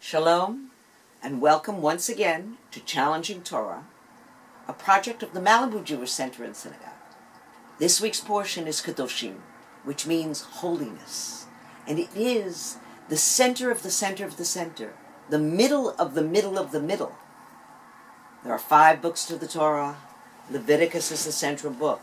Shalom, and welcome once again to Challenging Torah, a project of the Malibu Jewish Center and Synagogue. This week's portion is Kedoshim, which means holiness, and it is the center of the center of the center, the middle of the middle of the middle. There are 5 books to the Torah. Leviticus is the central book.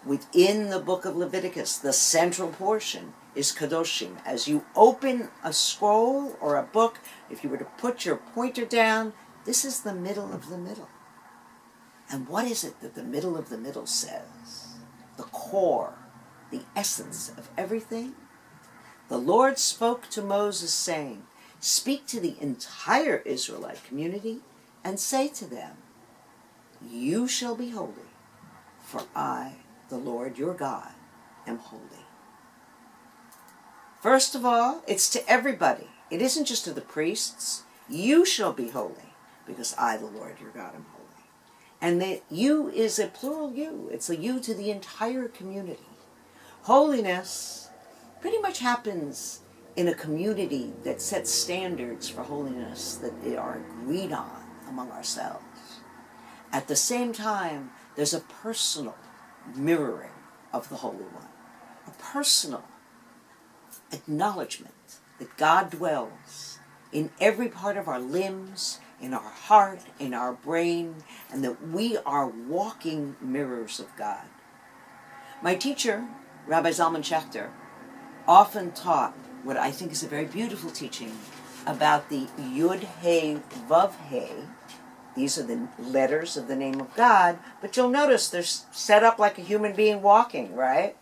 Within the book of Leviticus, the central portion is Kedoshim. As you open a scroll or a book, if you were to put your pointer down, this is the middle of the middle. And what is it that the middle of the middle says? The core, the essence of everything? The Lord spoke to Moses saying, "Speak to the entire Israelite community and say to them, you shall be holy, for I, the Lord your God, am holy." First of all, it's to everybody. It isn't just to the priests. You shall be holy, because I, the Lord your God, am holy. And the you is a plural you. It's a you to the entire community. Holiness pretty much happens in a community that sets standards for holiness that are agreed on among ourselves. At the same time, there's a personal mirroring of the Holy One, a personal acknowledgement that God dwells in every part of our limbs, in our heart, in our brain, and that we are walking mirrors of God. My teacher, Rabbi Zalman Schachter, often taught what I think is a very beautiful teaching about the Yud He Vav He. These are the letters of the name of God, but you'll notice they're set up like a human being walking, right?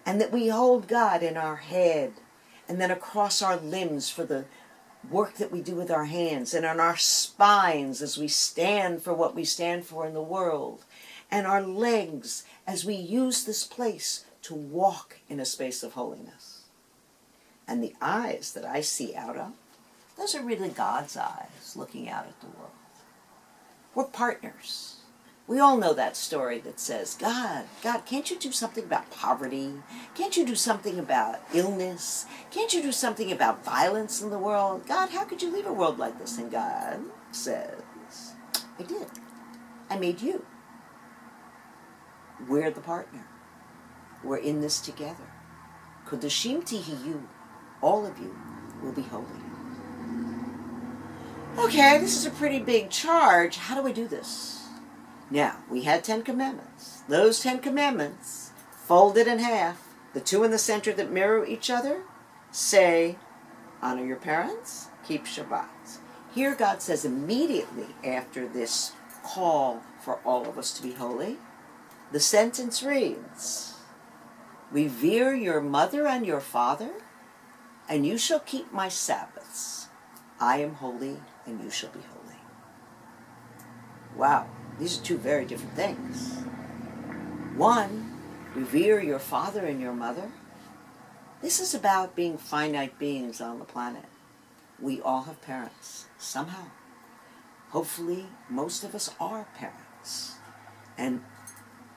And that we hold God in our head and then across our limbs for the work that we do with our hands, and on our spines as we stand for what we stand for in the world, and our legs as we use this place to walk in a space of holiness. And the eyes that I see out of, those are really God's eyes looking out at the world. We're partners. We all know that story that says, God, can't you do something about poverty? Can't you do something about illness? Can't you do something about violence in the world? God, how could you leave a world like this? And God says, I did. I made you. We're the partner. We're in this together. Kedoshim tihiyu. All of you will be holy. Okay, this is a pretty big charge. How do we do this? Now, we had 10 commandments. Those 10 commandments, folded in half, the 2 in the center that mirror each other, say, honor your parents, keep Shabbat. Here God says immediately after this call for all of us to be holy, the sentence reads, revere your mother and your father, and you shall keep my Sabbaths. I am holy, and you shall be holy. Wow, these are 2 very different things. 1, revere your father and your mother. This is about being finite beings on the planet. We all have parents, somehow. Hopefully, most of us are parents. And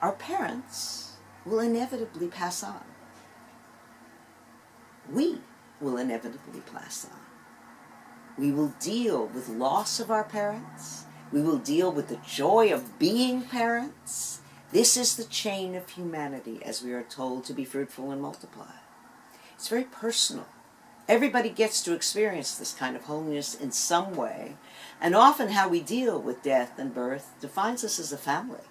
our parents will inevitably pass on. We will inevitably pass on. We will deal with loss of our parents. We will deal with the joy of being parents. This is the chain of humanity, as we are told to be fruitful and multiply. It's very personal. Everybody gets to experience this kind of holiness in some way, and often how we deal with death and birth defines us as a family.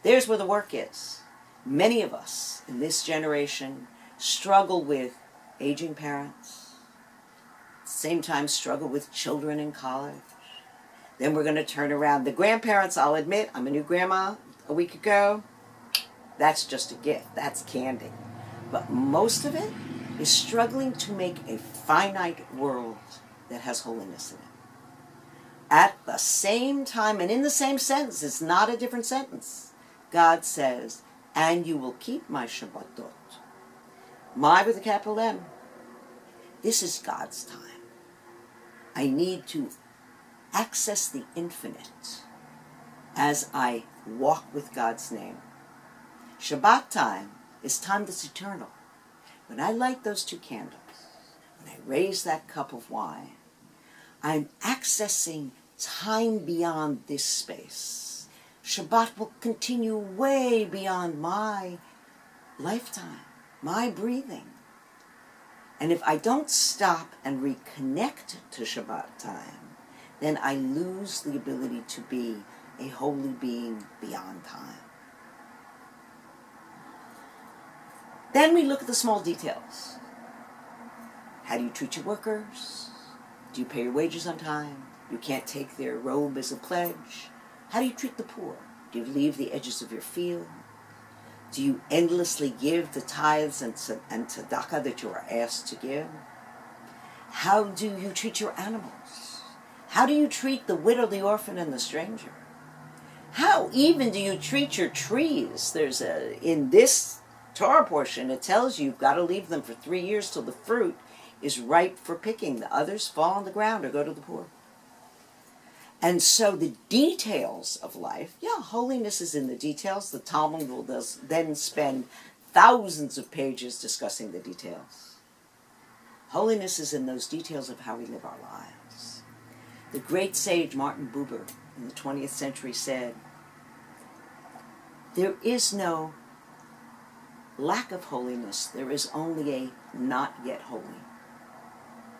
There's where the work is. Many of us in this generation struggle with aging parents, same time struggle with children in college. Then we're going to turn around. The grandparents, I'll admit, I'm a new grandma a week ago. That's just a gift. That's candy. But most of it is struggling to make a finite world that has holiness in it. At the same time, and in the same sentence, it's not a different sentence, God says, and you will keep my Shabbatot. My with a capital M. This is God's time. I need to access the infinite as I walk with God's name. Shabbat time is time that's eternal. When I light those 2 candles, when I raise that cup of wine, I'm accessing time beyond this space. Shabbat will continue way beyond my lifetime, my breathing. And if I don't stop and reconnect to Shabbat time, then I lose the ability to be a holy being beyond time. Then we look at the small details. How do you treat your workers? Do you pay your wages on time? You can't take their robe as a pledge. How do you treat the poor? Do you leave the edges of your field? Do you endlessly give the tithes and tzedakah that you are asked to give? How do you treat your animals? How do you treat the widow, the orphan, and the stranger? How even do you treat your trees? In this Torah portion, it tells you you've got to leave them for 3 years till the fruit is ripe for picking. The others fall on the ground or go to the poor. And so the details of life, holiness is in the details. The Talmud will then spend thousands of pages discussing the details. Holiness is in those details of how we live our lives. The great sage Martin Buber in the 20th century said, there is no lack of holiness, there is only a not yet holy.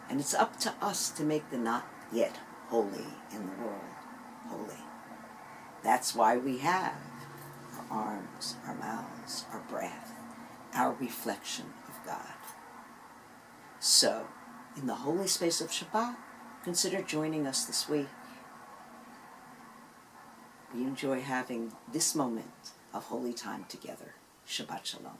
And it's up to us to make the not yet holy in the world holy. That's why we have our arms, our mouths, our breath, our reflection of God. So, in the holy space of Shabbat, consider joining us this week. We enjoy having this moment of holy time together. Shabbat Shalom.